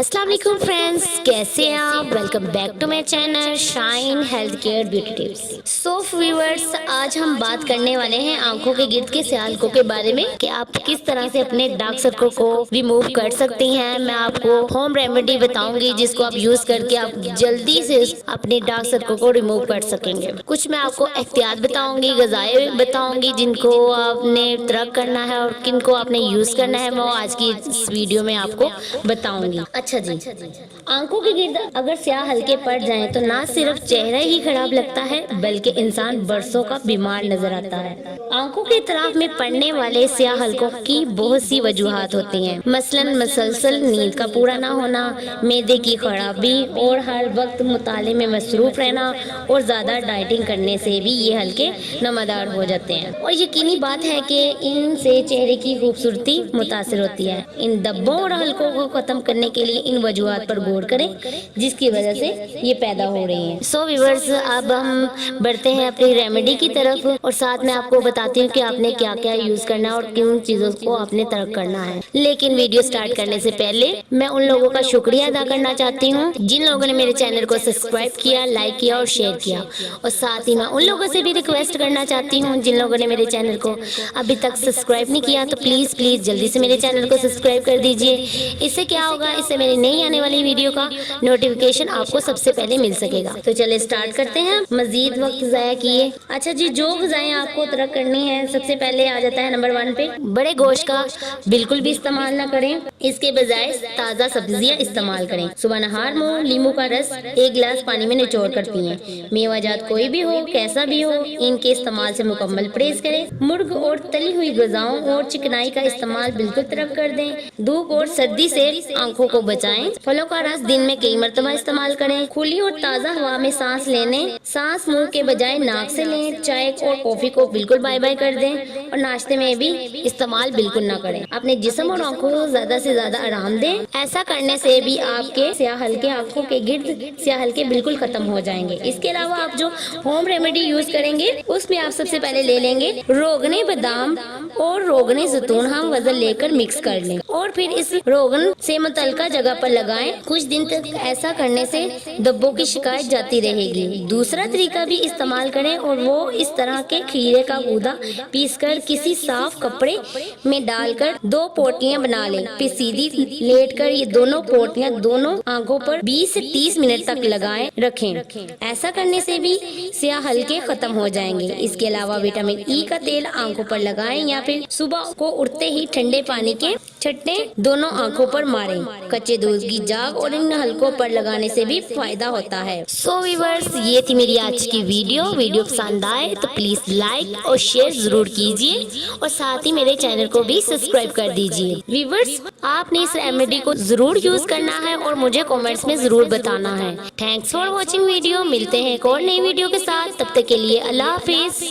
अस्सलाम वालेकुम फ्रेंड्स, कैसे हैं आप। Welcome back to my channel shine health care beauty tips. So viewers, आज हम बात करने वाले हैं आंखों के गिर्द के सियालकों के बारे में कि आप किस तरह से अपने डार्क सर्कल को रिमूव कर सकती हैं। मैं आपको होम रेमेडी बताऊंगी जिसको आप यूज करके आप जल्दी से अपने डार्क सर्कल को रिमूव कर सकेंगे। कुछ मैं आपको एहतियात बताऊंगी, ग़िज़ाएं बताऊंगी जिनको आपने तर्क करना है और किनको आपने यूज करना है, वो आज की इस वीडियो में आपको बताऊंगी। अच्छा जी, आंखों के गिर्द अगर स्याह हल्के पड़ जाएं तो ना सिर्फ चेहरा ही खराब लगता है बल्कि इंसान बरसों का बीमार नजर आता है। आंखों के तरफ में पड़ने वाले स्याह हल्कों की बहुत सी वजूहात होती हैं, मसलन मसलसल नींद का पूरा ना होना, मैदे की खराबी और हर वक्त मुताले में मसरूफ रहना और ज्यादा डाइटिंग करने से भी ये हल्के नमदार हो जाते हैं। और यकीनी बात है कि इनसे चेहरे की खूबसूरती मुतासिर होती है। इन धब्बों और हल्कों को खत्म करने के लिए इन वजूहात पर गौर करें जिसकी वजह से ये पैदा हो रही हैं। सो व्यूअर्स, अब हम बढ़ते हैं अपनी रेमेडी की तरफ और साथ में आपको बताती हूँ कि आपने क्या क्या यूज करना है और किन चीजों को आपने तर्क करना है। लेकिन वीडियो स्टार्ट करने से पहले मैं उन लोगों का शुक्रिया अदा करना चाहती हूँ जिन लोगों ने मेरे चैनल को सब्सक्राइब किया, लाइक किया और शेयर किया। और साथ ही मैं उन लोगों से भी रिक्वेस्ट करना चाहती हूँ जिन लोगों ने मेरे चैनल को अभी तक सब्सक्राइब नहीं किया तो प्लीज जल्दी से मेरे चैनल को सब्सक्राइब कर दीजिए। इससे क्या होगा, इससे मेरी नई आने वाली वीडियो का नोटिफिकेशन आपको सबसे पहले मिल सकेगा। तो चलिए स्टार्ट करते हैं, मजीद वक्त जाया किए। अच्छा जी, जो ग़िज़ाएं आपको तर्क करनी है, सबसे पहले आ जाता है नंबर 1 पे, बड़े गोश्त का बिल्कुल भी इस्तेमाल ना करें, इसके बजाय ताज़ा सब्जियां इस्तेमाल करें। सुबह नहार मुँह नींबू का रस 1 गिलास पानी में निचोड़ कर पिएं। मेवाजात कोई भी हो, कैसा भी हो, इनके इस्तेमाल से मुकम्मल परहेज करें। मुर्ग और तली हुई ग़िज़ाओं और चिकनाई का इस्तेमाल बिल्कुल तर्क कर दें। धूप और सर्दी से आंखों को बचाएं। फलों का रस दिन में कई मरतबा इस्तेमाल करें। खुली और ताज़ा हवा में सांस लेने, सांस मुंह के बजाय नाक से लें। चाय और कॉफी को बिल्कुल बाय बाय कर दें और नाश्ते में भी इस्तेमाल बिल्कुल ना करें। अपने जिस्म और आंखों को ज्यादा से ज्यादा आराम दें। ऐसा करने से भी आपके स्याह हल्के, आंखों के गिर्द स्याह हल्के बिल्कुल खत्म हो जाएंगे। इसके अलावा आप जो होम रेमेडी यूज करेंगे उसमें आप सबसे पहले ले लेंगे रोगने बादाम और रोगने जैतून। हम वजन लेकर मिक्स कर लें और फिर इस रोगन से मुतलका जगह पर लगाएं। कुछ दिन तक ऐसा करने से धब्बों की शिकायत जाती रहेगी। दूसरा तरीका भी इस्तेमाल करें और वो इस तरह के खीरे का गूदा पीसकर किसी साफ कपड़े में डालकर 2 पोटलियां बना लें। फिर सीधी लेटकर ये दोनों पोटलियां दोनों आंखों पर 20 से 30 मिनट तक लगाएं रखें। ऐसा करने से भी स्याह हल्के खत्म हो जाएंगे। इसके अलावा विटामिन ई का तेल आंखों पर लगाएं या फिर सुबह को उठते ही ठंडे पानी के छट्टे दोनों आंखों पर मारें। कच्चे दूध की जाग और इन हल्कों पर लगाने से भी फायदा होता है। सो व्यूअर्स, ये थी मेरी आज की वीडियो पसंद आए तो प्लीज लाइक और शेयर जरूर कीजिए और साथ ही मेरे चैनल को भी सब्सक्राइब कर दीजिए। व्यूअर्स, आपने इस रेमेडी को जरूर यूज करना है और मुझे कमेंट्स में जरूर बताना है। Thanks for watching video. मिलते हैं एक और नई वीडियो के साथ, तब तक के लिए अल्लाह हाफिज।